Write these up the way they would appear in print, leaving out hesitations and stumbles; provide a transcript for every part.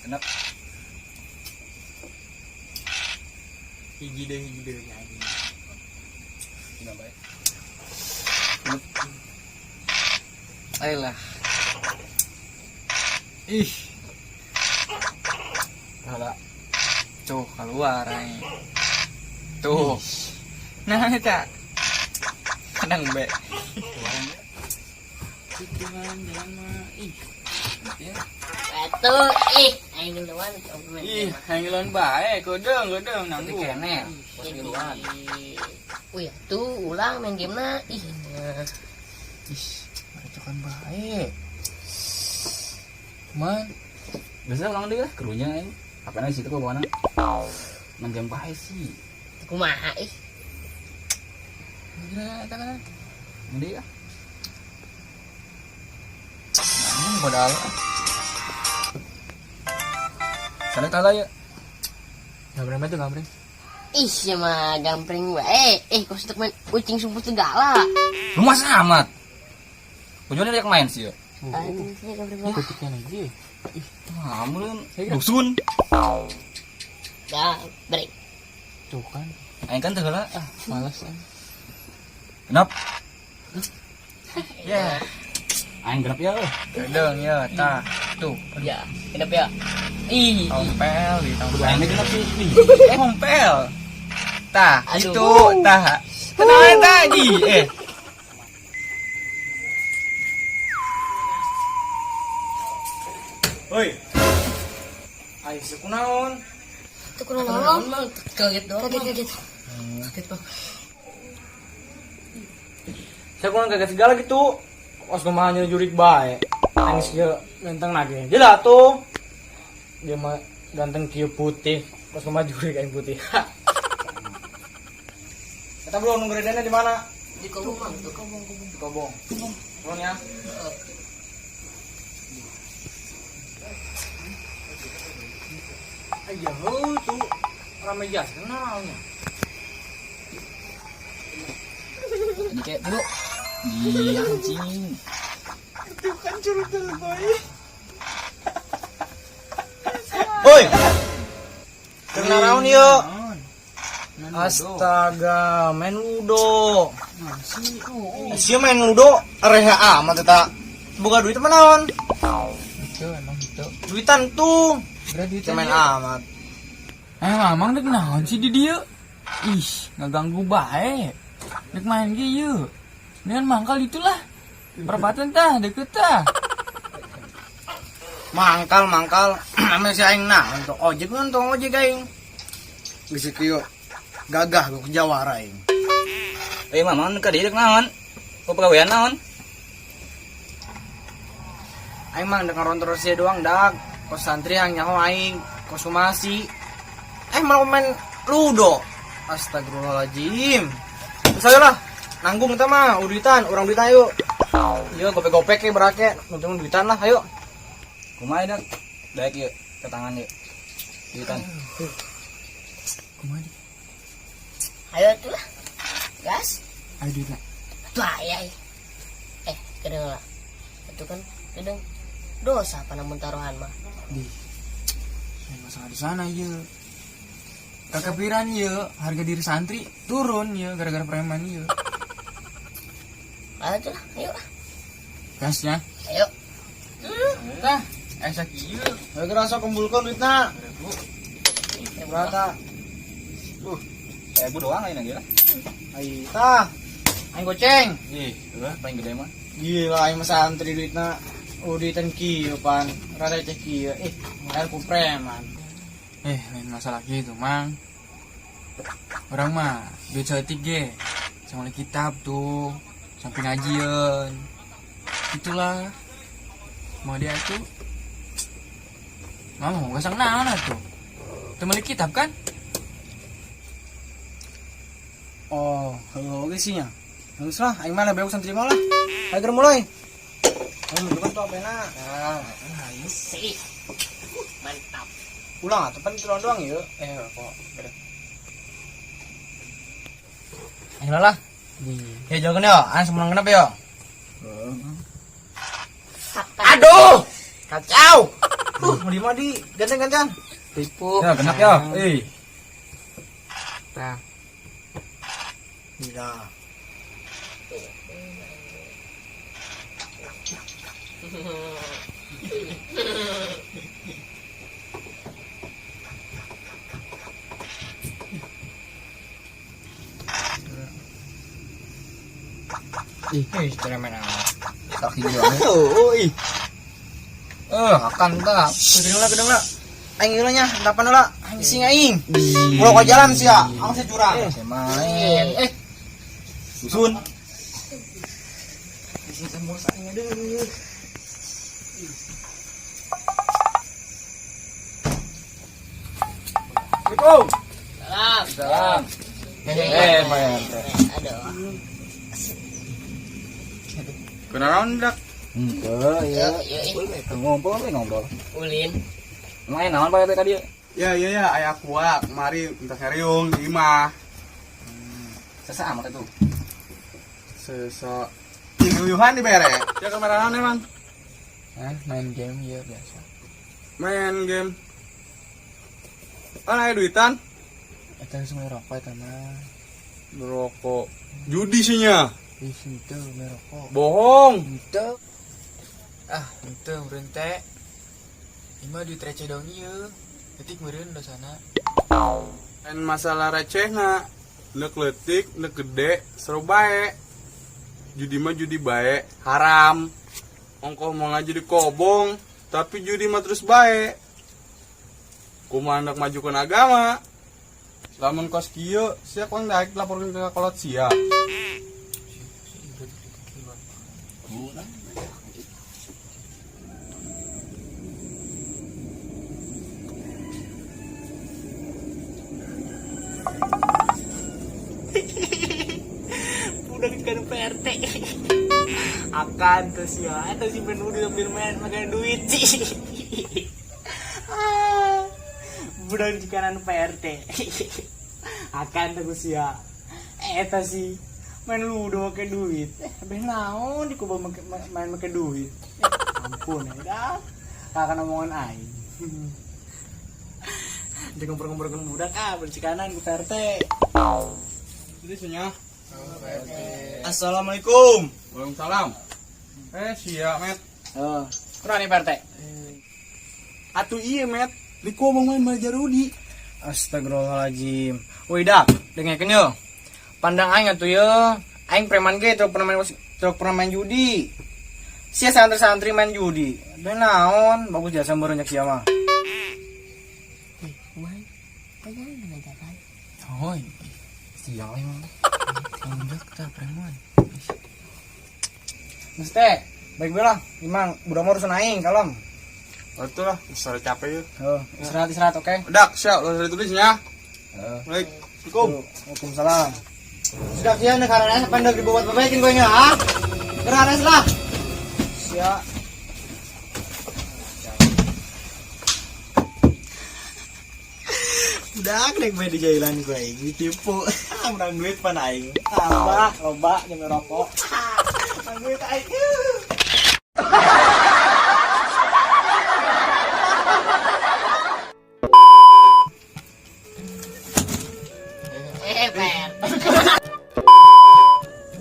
Kenapa? Hiji deh nyanyi. Kenapa ya? Ayolah. Ih. Kalau tuh keluar ay. Tuh. Nah, eta. Kadang be. Jangan mah. Ih. Ya. Atuh, aing duluan. Ih, hangilon bae, godeng nanggu. Kene. Duluan. Wih, tuh ulang main gamenya. Ih. Cokan bae. Man. Biasa ulang deh lah, kerunya ini. Apaan sih itu kok mana? Main game bae sih. Kumaha ih. Gila eta kan. Mending ah. Namun modal. Sana tala ya. Gambreng itu gambreng. Ih, mah gampreng wae. Kok sedek main kucing sumpah segala. Lu mas amat. Kujunya yang main sih ya. Aduh, saya gampreng wae. Ketiknya lagi. Ih, amun dusun. Gampreng. Tuh kan. Aing kan tegala malas aing. Kenapa? Ya. Aing genep ya. Gedeng ya, tah. Tuh. Ya, kenapa ya? Ih, Ompel di tanggung. Aing genep sih. Ompel. Tah, Aduh. itu tah. Kenapa tadi? Oi. Ai sekunaon? itu kurang nolong. Kaget doang. Kaget. Kaget Pak. Saya kurang kaget segala gitu. Pas kemana jurik bae. Nangis ke ganteng lagi. Dia lah tuh. Dia mah ganteng kieu putih. Pas kemana jurik kain putih. Kita belum nunggu redanya di mana? Di kobong, tuh kobong. Di Kobong. Belum ya? Ayo tuh ramai jas kenalnya. Ini kayak dulu. Iya anjing. Itu kan curut dulu boy. Oi. Kenaraun yuk. Astaga, main ludo. Si main ludo reha amat eta. Boga duit mah naon? Itu emang itu. Duitan tuh. Berarti Main amat. Mamang dek naon sih di dia? Ih, ngeganggu bae. Dek main ge yeuh. Dengan mangkal itulah. Perapatan tah deket tah. Mangkal. Ame si aing nah untuk ojek nonton ojek aing. Geus kieu gagah ku jawara aing. Mamang ka dieu dek naon? Kok pagawean naon? Aing mah dek ngarontor sia doang dak. Kos santri yang nyaho aing konsumasi. Aing mau main ludo. Astagfirullahaladzim. Saya lah nanggung kita mah uditan, orang duitan yuk. Yo gopek-gopek ke berake, nuntung duitan lah, ayo. Kumaha dak? Daek yeuh ke tangan yeuh. Duitan. Kumaha? Ayo tuh lah. Gas. Ayo duitna. Tuh ayah. Kedeng lah. Itu kan kedeng dosa apa namun taruhan mah. Di. Masalah di sana yeuh. Kakapiran yeuh, harga diri santri turun yeuh gara-gara preman yeuh. Ayo tuh lah, ayo lah. Gasnya. Ayo. Tah, esa kieu. Ayo kerasa kumpulkan duitna. Berapa? Saya doang ayeuna ge lah. Ayo tah. Aing goceng. Ih, paling gede mah. Gila aing mah santri duitna. Uditan kieu pan. Rada cek kieu. Ngair ku preman. Lain masalah gitu, Mang. Orang mah duit seetik ge. Sama kitab tuh, sampai ngajian. Itulah. Mau dia tuh. Mama mau gasang naon atuh. Temen kitab kan? Oh, oke sih nya. Geus lah, aing mah lebih santri mah lah. Ayo mulai. Ayo bukan tuh apena. Nah, Ayo sih. Mantap. ulang atuh pan turun doang yeuh. Kok beda. Ayo lah. Ya jagoan yo, an semenang genep yo. Aduh, kacau. Madi gantian. Tipu. Ya, genak ya. Nah. Tidak. Ceremen amat. Kaki gua. Oh, Akan tak. kedeng lah. Aing nya, dapan lah. Aing sing aing. Mulo ka jalan sia, ang si curang. Saya main. Susun. Disingkan bos aing aduh. Assalamualaikum. Salam. Salam. Pak RT. Aduh. Kenalan dak. Ya. Yuk. Ngobrol. Ulin. Main naon Pak RT tadi? Ya, ayah kuat, kemari minta seriung di imah. Sesa amat itu. Sesok Tinguyuhan di bere. Ya kemarahan emang. Main game ya biasa. Main game. Aya duitan, Eta geus ngerokok eta mah. merokok. Judi sihnya. Di situ ngerokok. Bohong. Ente. Ente meureun teh. Ima di receh dong ieu. Ketik meureun dosana. En masalah recehna, neuk leutik, neuk gede, seru bae. Judi mah judi bae, haram. Ongkoh mau ngaji di kobong, tapi judi mah terus bae. Kumaha hendak majukeun agama. Lamun kos kieu, sia kuang daek laporkeun ke kolot sia. Udah kan PRT. Akan terus ya, atau si penuh ambil main makan duit sih. Budak jikanan PRT. Akan terus ya. Eta sih main ludo pakai duit. Beh naon di kubah main pakai duit. Ampun ya dah. Kakak omongan aing. Dia ngobrol-ngobrol budak bercikanan ku PRT. Jadi sia. Assalamualaikum. Waalaikumsalam. Sia, Met. Oh, kurang nih PRT. Atuh iya, Met. Di kobong main belajar Rudi. Astagfirullahaladzim. Woi dak, dengekeun yo. Pandang aing atuh yo. Aing preman ge truk pernah main judi. Sia santri-santri main judi. Dan naon, bagus jasa berenyak sia mah. Hoy. Sial emang. Tunjuk tak preman. Mesti, baik belah. Imang, budak mau urusan aing, kalem. Betul lah, usah capek ya. Oh, istirahat, oke? Dak, siap, lo tulisnya. Baik, Assalamualaikum. Waalaikumsalam. Sudah kian karena pandang dibuat perbaikin gue nya, ah? Keranes lah. Siap. Udah naik bae di jailan gue aing ditipu. Menang duit pan aing. Tambah loba jeung rokok. Menang duit aing.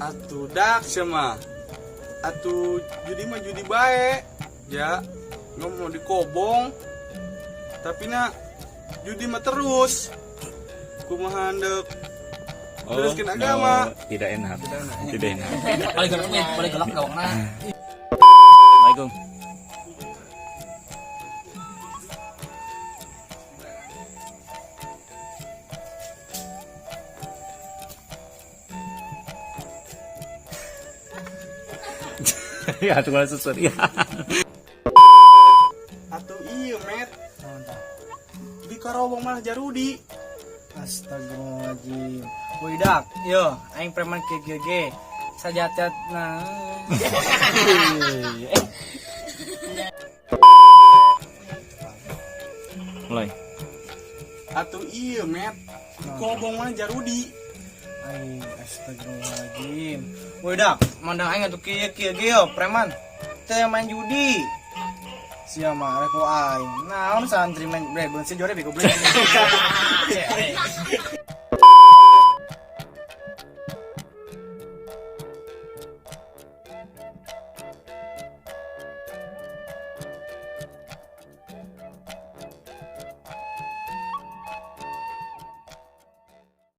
Atuh dak sama. Atuh judi mah judi bae. Ya, ngomong di kobong. Tapi nak judi mah terus. Kumaha hendeuk teruskeun agama. Tidak enak. Tidak enak. Paling gelap gawangna. Assalamualaikum. Ya, tuh malah susut ya. Atuh iya, Met. Di karobong malah jarudi. Astagfirullahaladzim. Woi dak, yo, aing preman KGG. Sajatat nah. Mulai. Atuh iya, Met. Di kobong malah jarudi. Aing astagfirullahaladzim. Woi dak, mandang aing atuh kieu yo, preman. Teu main judi. Sia mah repo aing. Naon santri main breakdance si jore bego breakdance.